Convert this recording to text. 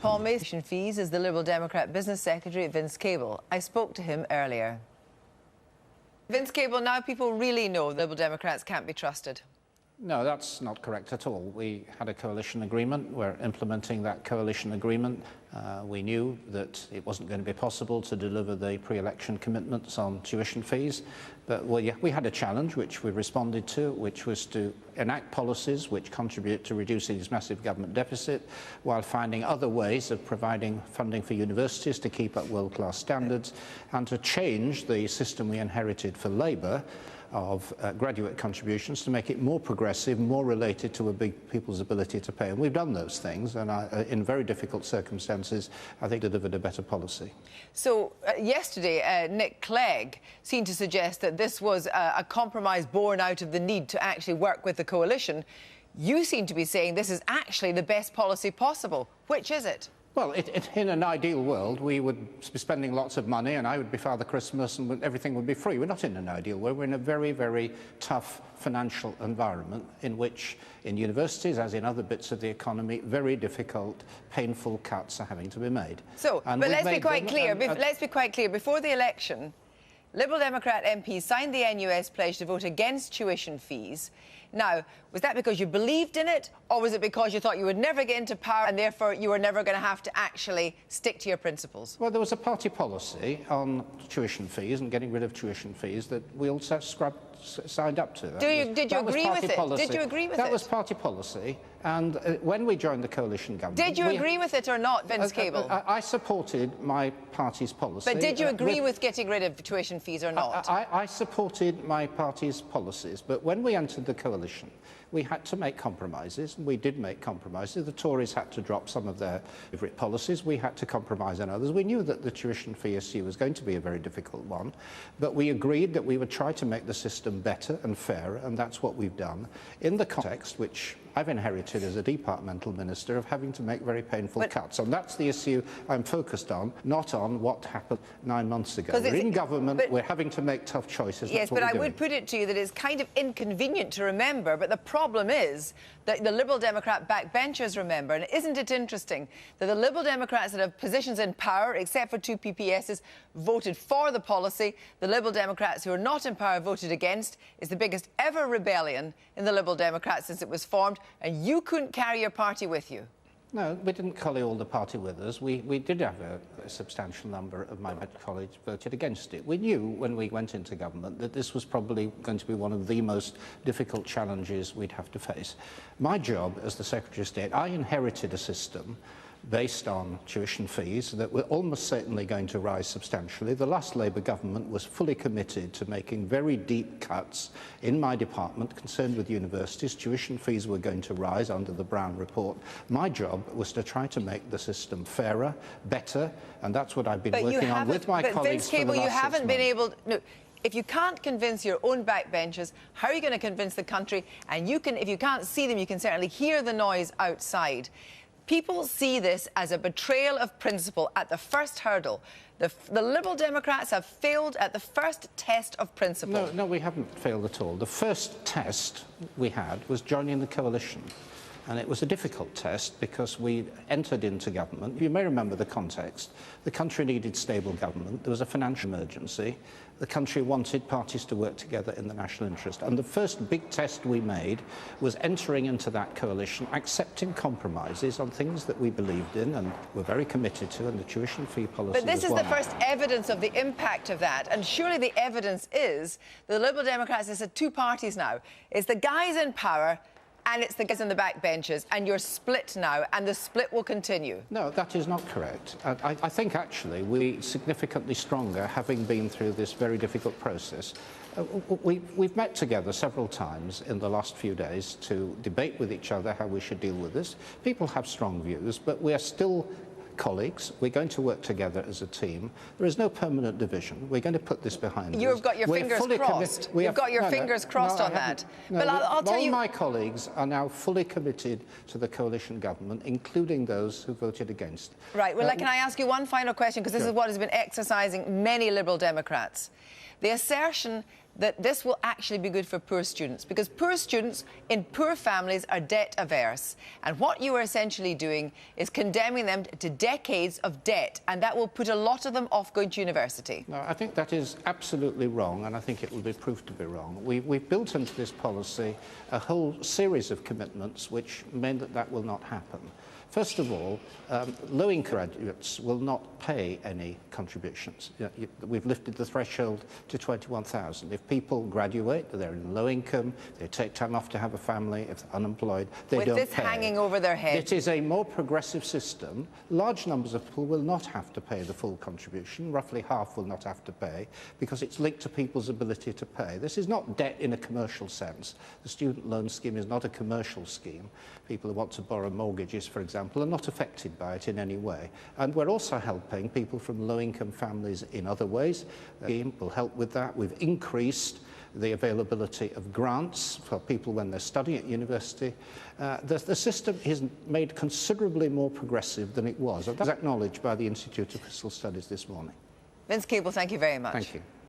Paul Mason fees is the Liberal Democrat Business Secretary, Vince Cable. I spoke to him earlier. Vince Cable, now people really know the Liberal Democrats can't be trusted. No, that's not correct at all. We had a coalition agreement. We're implementing that coalition agreement. We knew that it wasn't going to be possible to deliver the pre-election commitments on tuition fees. But we had a challenge which we responded to, which was to enact policies which contribute to reducing this massive government deficit while finding other ways of providing funding for universities to keep up world-class standards and to change the system we inherited for Labour of graduate contributions to make it more progressive, more related to people's ability to pay. And we've done those things, and in very difficult circumstances, I think delivered a better policy. So yesterday, Nick Clegg seemed to suggest that this was a compromise born out of the need to actually work with the coalition. You seem to be saying this is actually the best policy possible. Which is it? Well, in an ideal world, we would be spending lots of money and I would be Father Christmas and everything would be free. We're not in an ideal world. We're in a very, very tough financial environment in which, in universities, as in other bits of the economy, very difficult, painful cuts are having to be made. So, but let's be quite clear. Let's be quite clear. Before the election, Liberal Democrat MPs signed the NUS pledge to vote against tuition fees. Now, was that because you believed in it, or was it because you thought you would never get into power and therefore you were never going to have to actually stick to your principles? Well, there was a party policy on tuition fees and getting rid of tuition fees that we all signed up to. Did you agree with it? Did you agree with it? That was party policy. And when we joined the coalition government... Did you agree with it or not, Vince Cable? I supported my party's policy. But did you agree with getting rid of tuition fees or not? I supported my party's policies, but when we entered the coalition, we had to make compromises, and we did make compromises. The Tories had to drop some of their favourite policies. We had to compromise on others. We knew that the tuition fee issue was going to be a very difficult one, but we agreed that we would try to make the system better and fairer, and that's what we've done in the context which I've inherited as a departmental minister of having to make very painful cuts. And that's the issue I'm focused on, not on what happened 9 months ago. We're in government, we're having to make tough choices. Yes, but I would put it to you that it's kind of inconvenient to remember, but the problem is that the Liberal Democrat backbenchers remember. And isn't it interesting that the Liberal Democrats that have positions in power, except for 2 PPSs, voted for the policy. The Liberal Democrats who are not in power voted against. It's the biggest ever rebellion in the Liberal Democrats since it was formed. And you couldn't carry your party with you. No, we didn't carry all the party with us. We did have a substantial number of my colleagues voted against it. We knew when we went into government that this was probably going to be one of the most difficult challenges we'd have to face. My job as the Secretary of State, I inherited a system based on tuition fees that were almost certainly going to rise substantially. The last Labour government was fully committed to making very deep cuts in my department concerned with universities. Tuition fees were going to rise under the Brown report. My job was to try to make the system fairer, better, and that's what I've been working on with my colleagues for the last 6 months. But Vince Cable, you haven't been able to... No. If you can't convince your own backbenchers, how are you going to convince the country? And if you can't see them, you can certainly hear the noise outside. People see this as a betrayal of principle at the first hurdle. The Liberal Democrats have failed at the first test of principle. No, we haven't failed at all. The first test we had was joining the coalition. And it was a difficult test because we entered into government. You may remember the context. The country needed stable government. There was a financial emergency. The country wanted parties to work together in the national interest. And the first big test we made was entering into that coalition, accepting compromises on things that we believed in and were very committed to, and the tuition fee policy was one. But this is the first evidence of the impact of that. And surely the evidence is the Liberal Democrats, it's 2 parties now. It's the guys in power and it's the guys in the backbenches, and you're split now, and the split will continue. No, that is not correct. I think, actually, we're significantly stronger, having been through this very difficult process. We've met together several times in the last few days to debate with each other how we should deal with this. People have strong views, but we are still colleagues. We're going to work together as a team. There is no permanent division. We're going to put this behind us. You've got your fingers crossed. You've got your fingers crossed on that. But I'll tell you... All my colleagues are now fully committed to the coalition government, including those who voted against. Right. Well, can I ask you one final question? Because this is what has been exercising many Liberal Democrats. The assertion that this will actually be good for poor students, because poor students in poor families are debt averse. And what you are essentially doing is condemning them to decades of debt, and that will put a lot of them off going to university. No, I think that is absolutely wrong, and I think it will be proved to be wrong. We've built into this policy a whole series of commitments which mean that that will not happen. First of all, low-income graduates will not pay any contributions. We've lifted the threshold to 21,000. If people graduate, they're in low income, they take time off to have a family, if they're unemployed, they don't pay. With this hanging over their head. It is a more progressive system. Large numbers of people will not have to pay the full contribution. Roughly half will not have to pay because it's linked to people's ability to pay. This is not debt in a commercial sense. The student loan scheme is not a commercial scheme. People who want to borrow mortgages, for example, are not affected by it in any way. And we're also helping people from low-income families in other ways. The scheme will help with that. We've increased the availability of grants for people when they're studying at university. The system is made considerably more progressive than it was. That was acknowledged by the Institute of Critical Studies this morning. Vince Cable, thank you very much. Thank you.